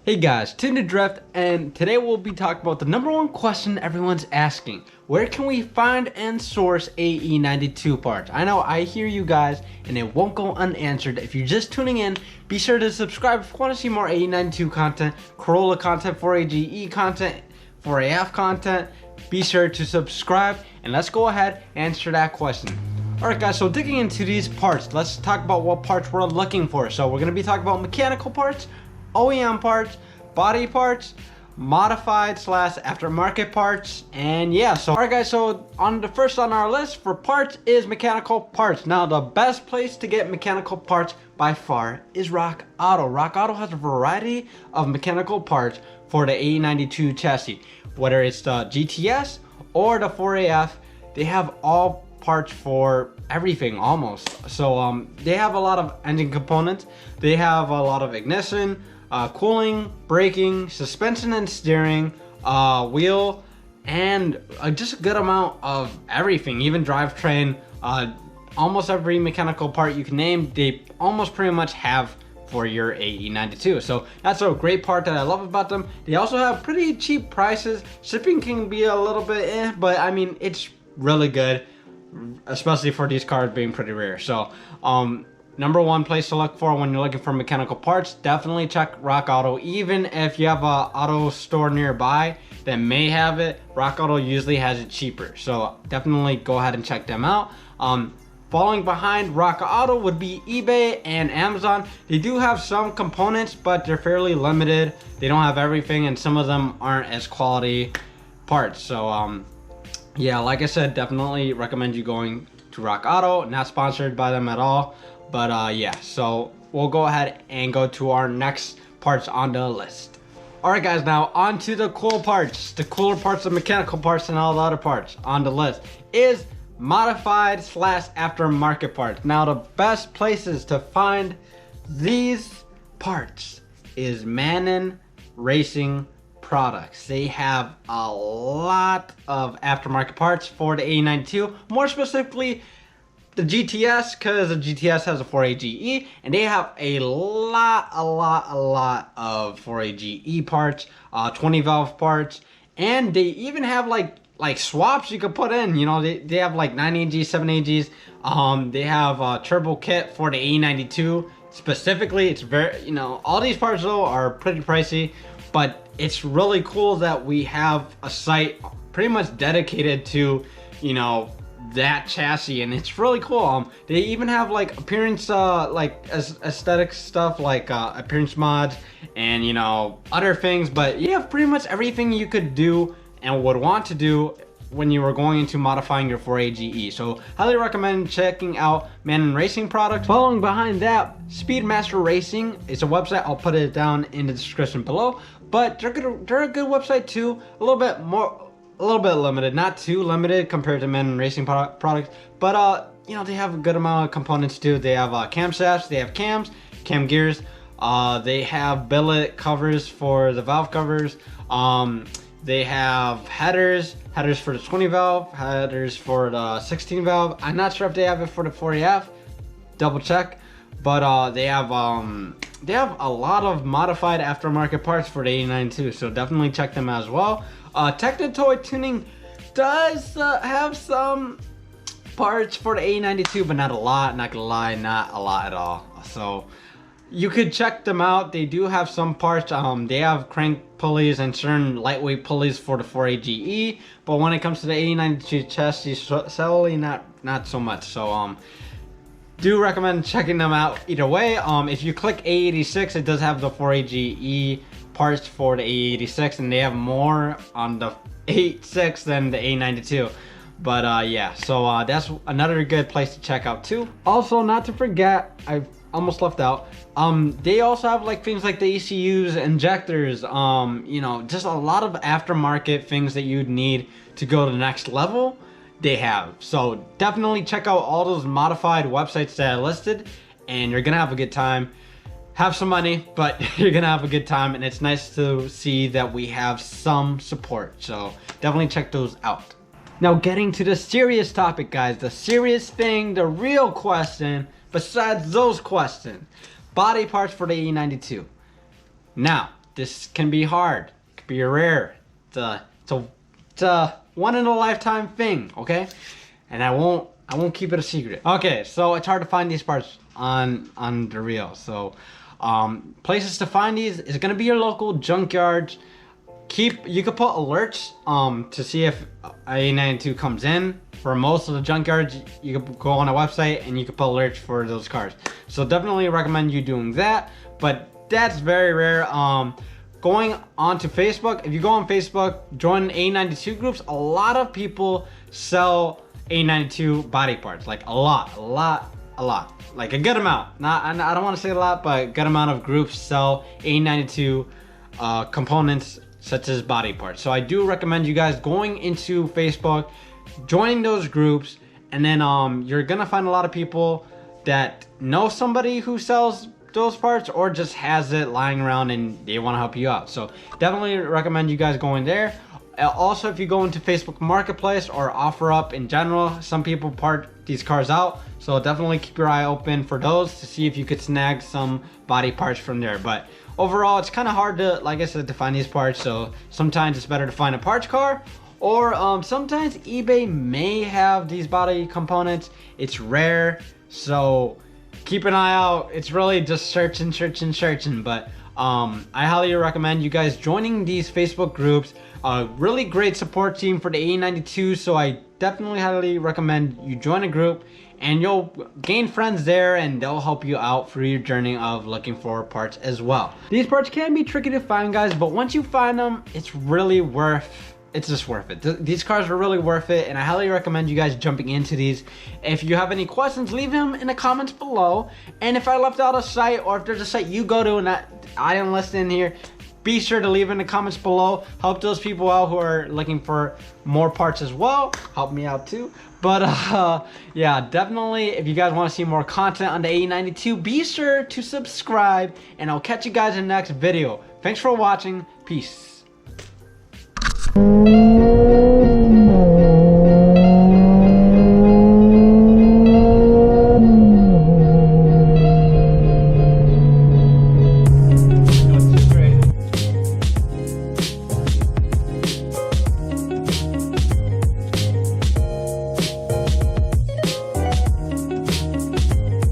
Hey guys, Tune Drift, and today we'll be talking about the number one question everyone's asking. Where can we find and source AE92 parts? I know I hear you guys and it won't go unanswered. If you're just tuning in, be sure to subscribe if you want to see more AE92 content, Corolla content, 4AGE content, 4AF content. Be sure to subscribe and let's go ahead and answer that question. Alright guys, so digging into these parts, let's talk about what parts we're looking for. So we're going to be talking about mechanical parts, OEM parts, body parts, modified / aftermarket parts, and yeah. So alright guys, so on the first on our list for parts is mechanical parts. Now the best place to get mechanical parts by far is Rock Auto. Rock Auto has a variety of mechanical parts for the AE92 chassis. Whether it's the GTS or the 4AF, they have all parts for everything almost. So they have a lot of engine components, they have a lot of ignition, cooling, braking, suspension and steering, wheel, and just a good amount of everything, even drivetrain. Almost every mechanical part you can name, they almost pretty much have for your AE92. So that's a great part that I love about them. They also have pretty cheap prices. Shipping can be a little bit but I mean, it's really good, especially for these cars being pretty rare. So number one place to look for when you're looking for mechanical parts, definitely check Rock Auto. Even if you have a auto store nearby that may have it, Rock Auto usually has it cheaper. So definitely go ahead and check them out. Following behind Rock Auto would be eBay and Amazon. They do have some components, but they're fairly limited. They don't have everything, and some of them aren't as quality parts. So yeah, like I said, definitely recommend you going to Rock Auto. Not sponsored by them at all, but yeah. So we'll go ahead and go to our next parts on the list. All right guys, now on to the cool parts. The cooler parts, the mechanical parts, and all the other parts on the list is modified / aftermarket parts. Now the best places to find these parts is Manning Racing Products. They have a lot of aftermarket parts for the AE92, more specifically the GTS, because the GTS has a 4AGE, and they have a lot of 4AGE parts, 20 valve parts, and they even have like swaps you could put in. You know, they have like 9AGs, 7AGs. They have a turbo kit for the AE92 specifically. It's very, you know, all these parts though are pretty pricey, but it's really cool that we have a site pretty much dedicated to, you know, that chassis, and it's really cool. They even have like appearance, like aesthetic stuff, like appearance mods, and you know, other things. But you have pretty much everything you could do and would want to do when you were going into modifying your 4AGE. So highly recommend checking out Manning Racing Products. Following behind that, Speedmaster Racing is a website. I'll put it down in the description below. But they're a good website too. A little bit limited, not too limited compared to Manning Racing products. But you know, they have a good amount of components too. They have camshafts, they have cams, cam gears. They have billet covers for the valve covers. They have headers for the 20 valve, headers for the 16 valve. I'm not sure if they have it for the 40F, double check. But they have a lot of modified aftermarket parts for the AE92, so definitely check them out as well. Technotoy Tuning does have some parts for the AE92, but not a lot, not gonna lie, not a lot at all. So you could check them out. They do have some parts. They have crank pulleys and certain lightweight pulleys for the 4AGE, but when it comes to the AE92 chassis, solely not so much. So do recommend checking them out either way. If you click AE86, it does have the 4AGE parts for the AE86, and they have more on the 86 than the AE92. But yeah, so that's another good place to check out too. Also, not to forget, I almost left out, they also have like things like the ECUs, injectors, you know, just a lot of aftermarket things that you'd need to go to the next level. They have. So definitely check out all those modified websites that I listed, and you're gonna have a good time. Have some money, but you're gonna have a good time, and it's nice to see that we have some support. So definitely check those out. Now getting to the serious topic, guys, the serious thing, the real question besides those questions: body parts for the AE92. Now this can be hard. It can be rare. It's a one in a lifetime thing, okay? And I won't keep it a secret. Okay, so it's hard to find these parts on the reel. So places to find these is gonna be your local junkyards. You could put alerts to see if AE92 comes in. For most of the junkyards, you could go on a website and you could put alerts for those cars. So definitely recommend you doing that, but that's very rare. Going onto Facebook, if you go on Facebook, join AE92 groups, a lot of people sell AE92 body parts, like a lot, like a good amount. I don't want to say a lot, but a good amount of groups sell AE92 components such as body parts. So I do recommend you guys going into Facebook, joining those groups, and then you're gonna find a lot of people that know somebody who sells those parts or just has it lying around and they want to help you out. So definitely recommend you guys going there. Also, if you go into Facebook Marketplace or OfferUp in general, some people part these cars out, so definitely keep your eye open for those to see if you could snag some body parts from there. But overall, it's kind of hard to, like I said, to find these parts, so sometimes it's better to find a parts car, or sometimes eBay may have these body components. It's rare, so keep an eye out. It's really just searching, but I highly recommend you guys joining these Facebook groups. A really great support team for the AE92, so I definitely highly recommend you join a group and you'll gain friends there and they'll help you out through your journey of looking for parts as well. These parts can be tricky to find, guys, but once you find them, it's just worth it. These cars are really worth it, and I highly recommend you guys jumping into these. If you have any questions, leave them in the comments below. And if I left out a site, or if there's a site you go to and I didn't list in here, be sure to leave in the comments below. Help those people out who are looking for more parts as well. Help me out too. But yeah, definitely, if you guys want to see more content on the AE92, be sure to subscribe, and I'll catch you guys in the next video. Thanks for watching. Peace.